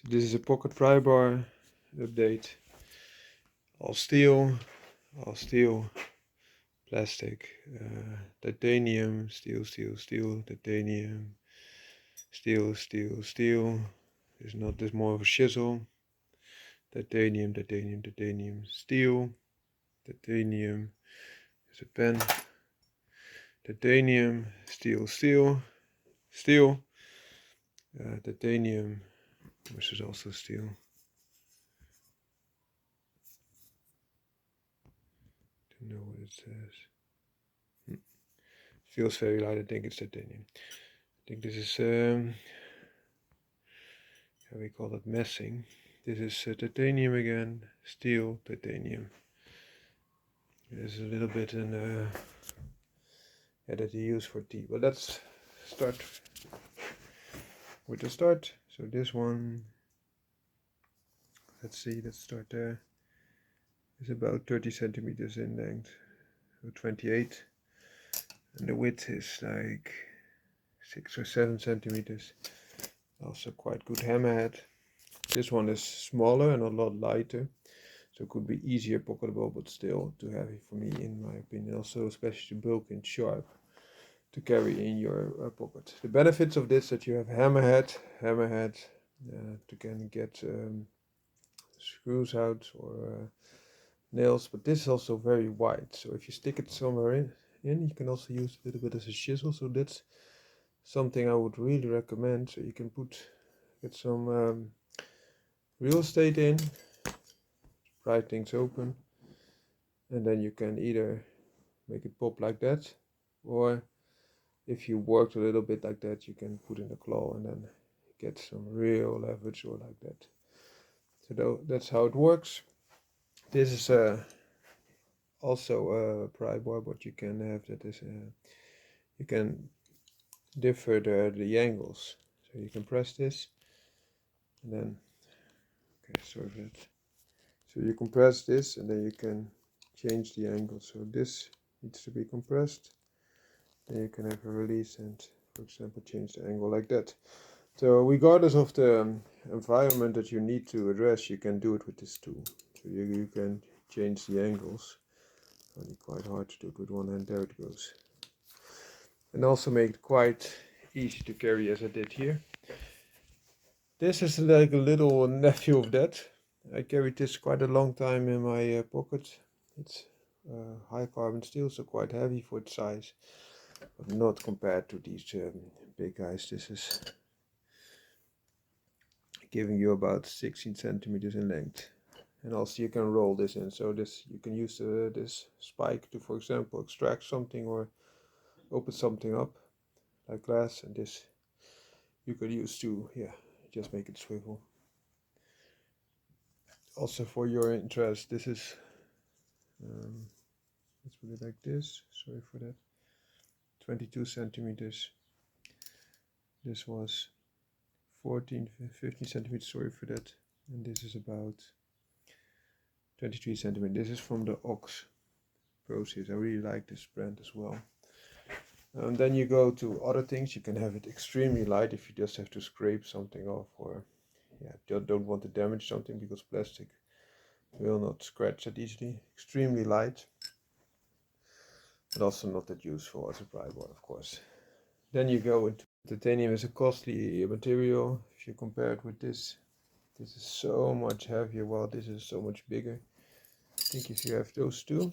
So this is a pocket pry bar update. All steel, plastic, titanium, steel, titanium, steel. There's not, there's more of a chisel. Titanium, steel, titanium. There's a pen. Titanium, steel, titanium, which is also steel. Don't know what it says. Feels very light. I think it's titanium. I think this is how we call it, messing. This is titanium again, steel, titanium. There's a little bit in that you use for tea. But let's start with the start. So this one, let's start there. It's about 30 centimeters in length, so 28, and the width is like 6 or 7 centimeters. Also quite good hammerhead. This one is smaller and a lot lighter, so it could be easier pocketable, but still too heavy for me in my opinion. Also especially bulky and sharp to carry in your pocket. The benefits of this that you have hammerhead to can get screws out or nails, but this is also very wide, so if you stick it somewhere in you can also use a little bit as a chisel. So that's something I would really recommend. So you can get some real estate in, pry things open, and then you can either make it pop like that, or if you worked a little bit like that, you can put in a claw and then get some real leverage or like that. So that's how it works. This is also a pry bar, but you can have that is you can differ the angles. So you can press this and then, okay, sorry for that. So you can press this and then you can change the angle. So this needs to be compressed. Then you can have a release and, for example, change the angle like that. So regardless of the environment that you need to address, you can do it with this tool. So you can change the angles. Only quite hard to do it with one hand. There it goes. And also make it quite easy to carry as I did here. This is like a little nephew of that. I carried this quite a long time in my pocket. It's high carbon steel, so quite heavy for its size, but not compared to these big guys. This is giving you about 16 centimeters in length. And also you can roll this in, so this you can use this spike to, for example, extract something or open something up like glass, and this you could use to, yeah, just make it swivel. Also for your interest, this is let's put it like this, sorry for that, 22 centimeters. This was 15 centimeters, sorry for that, and this is about 23 centimeters. This is from the Ox process. I really like this brand as well. And then you go to other things. You can have it extremely light if you just have to scrape something off, or yeah, don't want to damage something, because plastic will not scratch that easily. Extremely light, but also not that useful as a pry bar, of course. Then you go into titanium. Is a costly material. If you compare it with this is so much heavier, while this is so much bigger. I think if you have those two,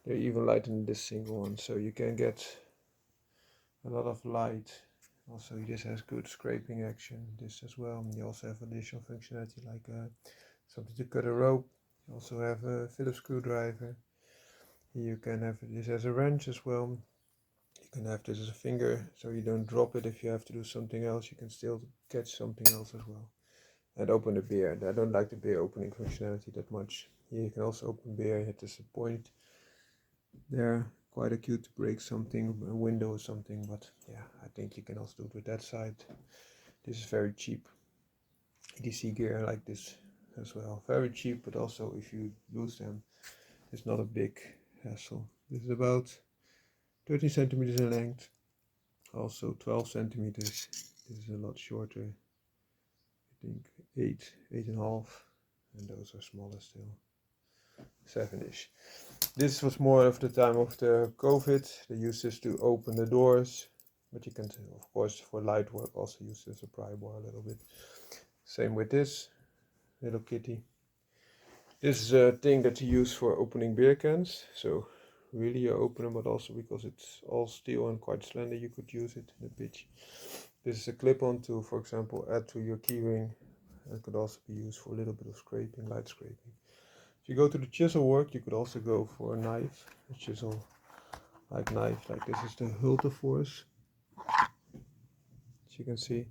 they're even lighter than this single one, so you can get a lot of light. Also, this has good scraping action, this as well. And you also have additional functionality like something to cut a rope. You also have a Phillips screwdriver. You can have this as a wrench as well. You can have this as a finger, so you don't drop it if you have to do something else. You can still catch something else as well. And open the beer. I don't like the beer opening functionality that much. Here you can also open beer. It is a point there, quite acute to break something, a window or something, but yeah, I think you can also do it with that side. This is very cheap. EDC gear like this as well. Very cheap, but also if you lose them, it's not a big hassle. This is about 13 centimeters in length, also 12 centimeters. This is a lot shorter. think 8.5, and those are smaller still, 7-ish. This was more of the time of the COVID. They used this to open the doors, but you can, of course, for light work also use this as a pry bar a little bit. Same with this little kitty. This is a thing that you use for opening beer cans. So really you open them, but also because it's all steel and quite slender, you could use it in a pitch. This is a clip-on to, for example, add to your keyring. It could also be used for a little bit of scraping, light scraping. If you go to the chisel work, you could also go for a knife, a chisel like knife, like this is the Hulteforce. As you can see,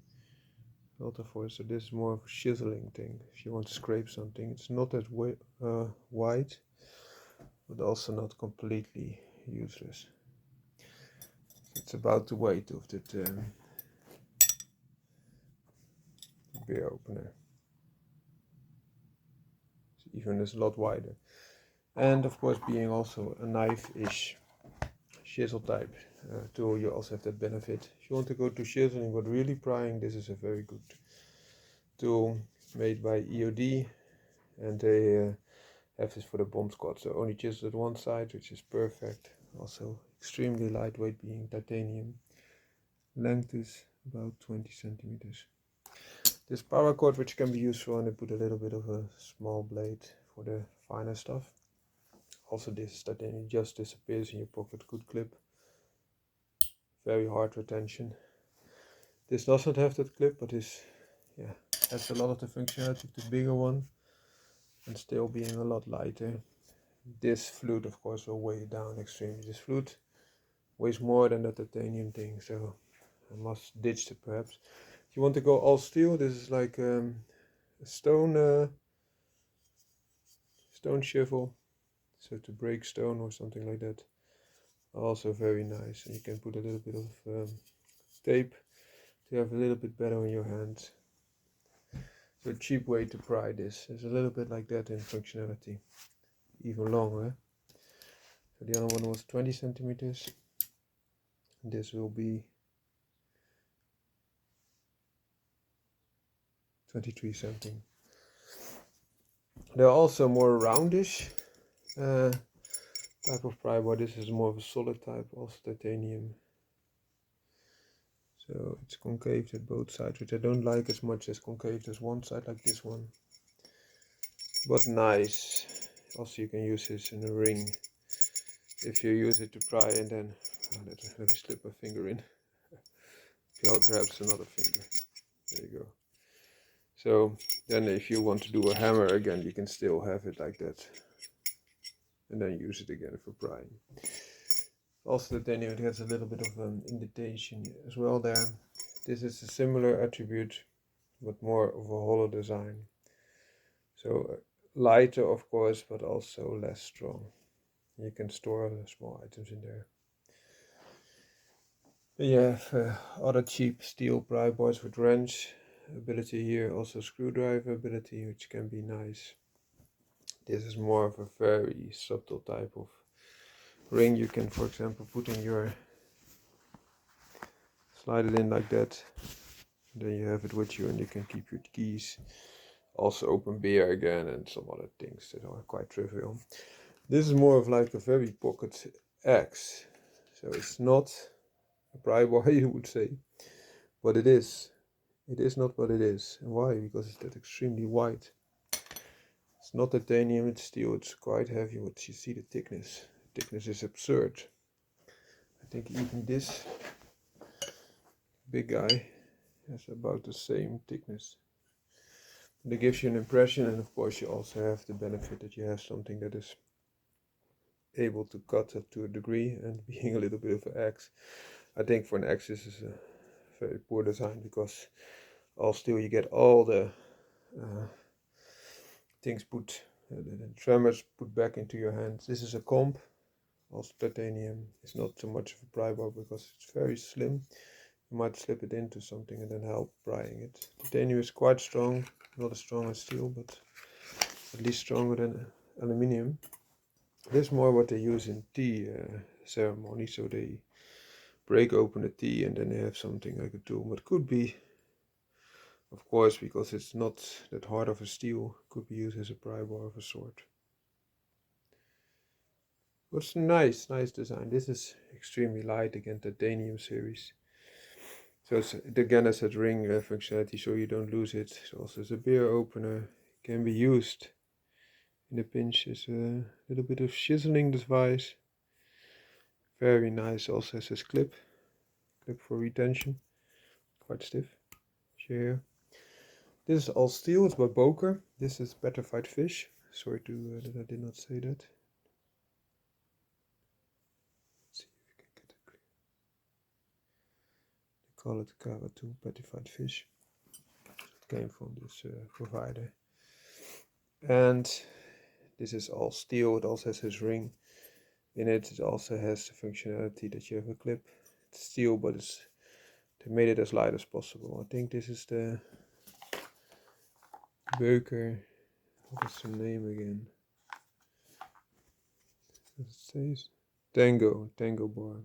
Hulteforce. So this is more of a chiseling thing. If you want to scrape something, it's not that wide, but also not completely useless. So it's about the weight of that beer opener. So even it's a lot wider. And of course, being also a knife-ish chisel type tool, you also have that benefit. If you want to go to chiseling but really prying, this is a very good tool made by EOD, and they have this for the bomb squad. So only chisel at one side, which is perfect. Also extremely lightweight, being titanium. Length is about 20 centimeters. This paracord, which can be useful, and I put a little bit of a small blade for the finer stuff. Also this titanium just disappears in your pocket, good clip. Very hard retention. This doesn't have that clip, but this has a lot of the functionality of the bigger one, and still being a lot lighter. This flute of course will weigh it down extremely. This flute weighs more than the titanium thing, so I must ditch it perhaps. If you want to go all steel, this is like a stone shovel, so to break stone or something like that. Also very nice, and you can put a little bit of tape to have a little bit better on your hands. So a cheap way to pry this is a little bit like that in functionality, even longer. So the other one was 20 centimeters. This will be 23 something. There are also more roundish type of pry bar. This is more of a solid type, also titanium. So it's concave at both sides, which I don't like as much as concave as one side, like this one. But nice. Also you can use this in a ring if you use it to pry, and then let me slip my finger in. Perhaps another finger. There you go. So then if you want to do a hammer again, you can still have it like that, and then use it again for prying. Also titanium, it has a little bit of an indentation as well there. This is a similar attribute, but more of a hollow design. So lighter of course, but also less strong. You can store small items in there. You have other cheap steel pry bars with wrench ability here, also screwdriver ability, which can be nice. This is more of a very subtle type of ring. You can, for example, put in your, slide it in like that, then you have it with you and you can keep your keys. Also open beer again and some other things that are quite trivial. This is more of like a very pocket axe, so it's not a pry bar you would say, but it is. It is not what it is. And why? Because it's that extremely wide. It's not titanium, it's steel, it's quite heavy, but you see the thickness. The thickness is absurd. I think even this big guy has about the same thickness. That gives you an impression, and of course you also have the benefit that you have something that is able to cut up to a degree, and being a little bit of an axe. I think for an axe this is a very poor design, because all steel you get all the things put, the tremors put back into your hands. This is a comb, also titanium. It's not so much of a pry bar because it's very slim. You might slip it into something and then help prying it. Titanium is quite strong, not as strong as steel, but at least stronger than aluminium. This is more what they use in tea ceremony, so they break open the tea and then they have something like a tool, but could be Of course, because it's not that hard of a steel, could be used as a pry bar of a sort. What's nice design. This is extremely light, again, titanium series. So it again has that ring functionality, so you don't lose it. It also has a beer opener. Can be used in a pinch as a little bit of chiseling device. Very nice. Also has this clip for retention. Quite stiff. Here. This is all steel. It's by Boker. This is petrified fish. Sorry that I did not say that. Let's see if we can get it clear. They call it Karatu petrified fish. It came from this provider. And this is all steel. It also has this ring in it. It also has the functionality that you have a clip. It's steel, but they made it as light as possible. I think this is the Beuker. What is the name again? What it says? Tango bar.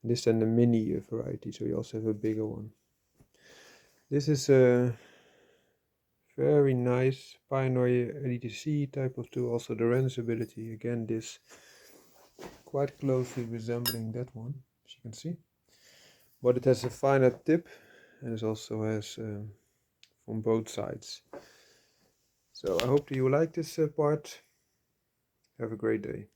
This is then the mini variety, so you also have a bigger one. This is a very nice Pioneer LETC type of tool. Also the renderability, again, this quite closely resembling that one, as you can see. But it has a finer tip, and it also has from both sides. So I hope that you like this part. Have a great day.